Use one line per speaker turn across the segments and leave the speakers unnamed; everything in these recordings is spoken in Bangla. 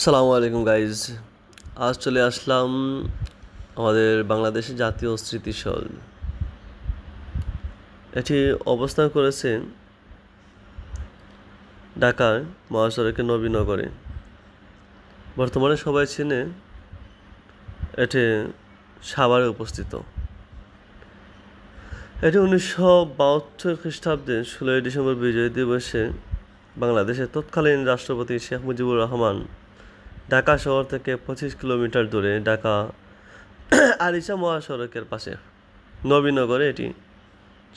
আসসালামু আলাইকুম গাইজ। আজ চলে আসলাম আমাদের বাংলাদেশের জাতীয় স্মৃতিসৌধ। এটি অবস্থান করেছে ঢাকার মহাসড়কের নবীনগরে। বর্তমানে সবাই চেনে এটি সাভারে অবস্থিত। এটি 1972 খ্রিস্টাব্দে 16 ডিসেম্বর বিজয় দিবসে বাংলাদেশের তৎকালীন রাষ্ট্রপতি শেখ মুজিবুর রহমান ঢাকা শহর থেকে 25 কিলোমিটার দূরে ঢাকা আরিচা মহাসড়কের পাশে নবীনগরে এটি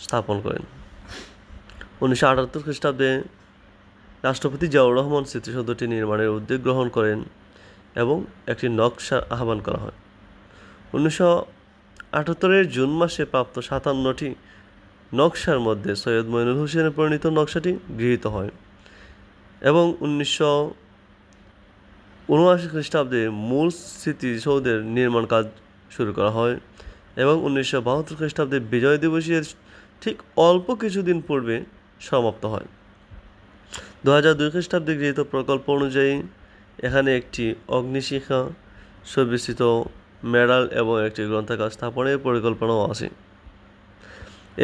স্থাপন করেন। 1978 খ্রিস্টাব্দে রাষ্ট্রপতি জিয়াউর রহমান স্মৃতিসৌধটি নির্মাণের উদ্যোগ গ্রহণ করেন এবং একটি নকশা আহ্বান করা হয়। 1978 জুন মাসে প্রাপ্ত 57টি নকশার মধ্যে সৈয়দ মঈনুল হোসেনের প্রণীত নকশাটি গৃহীত হয় এবং 1979 খ্রিস্টাব্দে মূল স্মৃতিসৌধের নির্মাণ কাজ শুরু করা হয় এবং 1972 খ্রিস্টাব্দে বিজয় দিবসের ঠিক অল্প কিছুদিন পূর্বে সমাপ্ত হয়। 2002 খ্রিস্টাব্দে গৃহীত প্রকল্প অনুযায়ী এখানে একটি অগ্নিশিখা, সুবিস্তৃত মেডাল এবং একটি গ্রন্থাগার স্থাপনের পরিকল্পনাও আছে।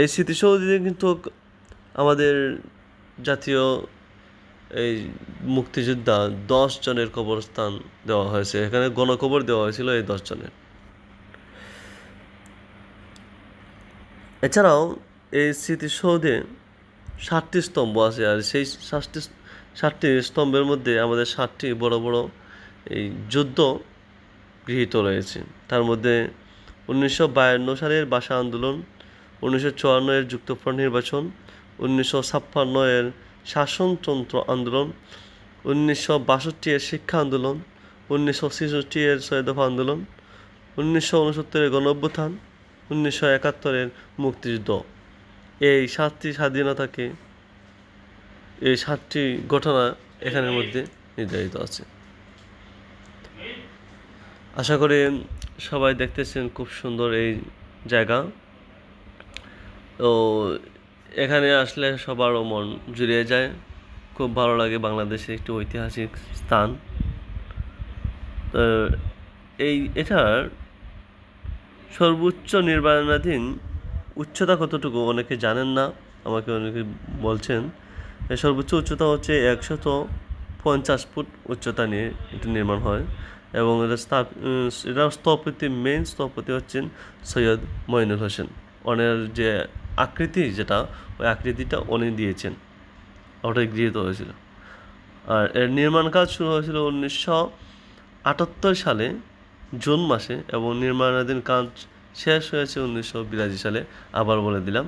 এই স্মৃতিসৌধে কিন্তু আমাদের জাতীয় এই মুক্তিযোদ্ধা 10 জনের কবরস্থান দেওয়া হয়েছে। এখানে গণকবর দেওয়া হয়েছিল এই 10 জনের। এছাড়াও এই স্মৃতিসৌধে 7টি স্তম্ভ আছে, আর সেই 7টি স্তম্ভের মধ্যে আমাদের 7টি বড় বড় এই যুদ্ধ গৃহীত রয়েছে। তার মধ্যে 1952 সালের ভাষা আন্দোলন, 1954 এর যুক্তফ্রন্ট নির্বাচন, 1956 এর শাসনতন্ত্র আন্দোলন, 1962 এর শিক্ষা আন্দোলন, 1966 এর 6 দফা আন্দোলন, 1969 এর গণঅভ্যুত্থান, 1971 এর মুক্তিযুদ্ধ। এই 7টি স্বাধীনতাকে, এই 7টি ঘটনা এখানের মধ্যে নির্ধারিত আছে। আশা করি সবাই দেখতেছেন খুব সুন্দর এই জায়গা। তো এখানে আসলে সবারও মন জুড়িয়ে যায়, খুব ভালো লাগে। বাংলাদেশের একটি ঐতিহাসিক স্থান। এটার সর্বোচ্চ নির্মাণাধীন উচ্চতা কতটুকু অনেকে জানেন না, আমাকে অনেকে বলছেন। এর সর্বোচ্চ উচ্চতা হচ্ছে 150 ফুট উচ্চতা নিয়ে এটি নির্মাণ হয় এবং এটা স্থপতি, মেইন স্থপতি হচ্ছেন সৈয়দ মঈনুল হোসেন। ওনার যে আকৃতি, যেটা ওই আকৃতিটা উনি দিয়েছেন, ওটাই গৃহীত হয়েছিল। আর এর নির্মাণ কাজ শুরু হয়েছিল 1978 সালে জুন মাসে এবং নির্মাণাধীন কাজ শেষ হয়েছে 1982 সালে। আবার বলে দিলাম।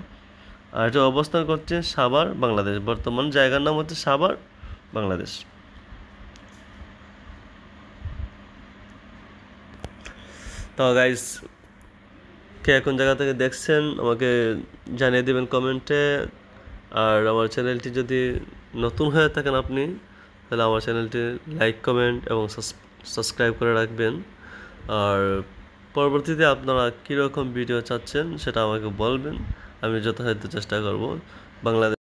আর এটা অবস্থান করছে সাভার, বাংলাদেশ। বর্তমান জায়গার নাম হচ্ছে সাভার, বাংলাদেশ। তো গাইস, কে কোন জায়গা থেকে দেখছেন আমাকে জানিয়ে দেবেন কমেন্টে। আর আমার চ্যানেলটি যদি নতুন হয়ে থাকেন আপনি, তাহলে আমার চ্যানেলটি লাইক, কমেন্ট এবং সাবস্ক্রাইব করে রাখবেন। আর পরবর্তীতে আপনারা কীরকম ভিডিও চাচ্ছেন সেটা আমাকে বলবেন, আমি যথাসাধ্য চেষ্টা করব বাংলাদেশ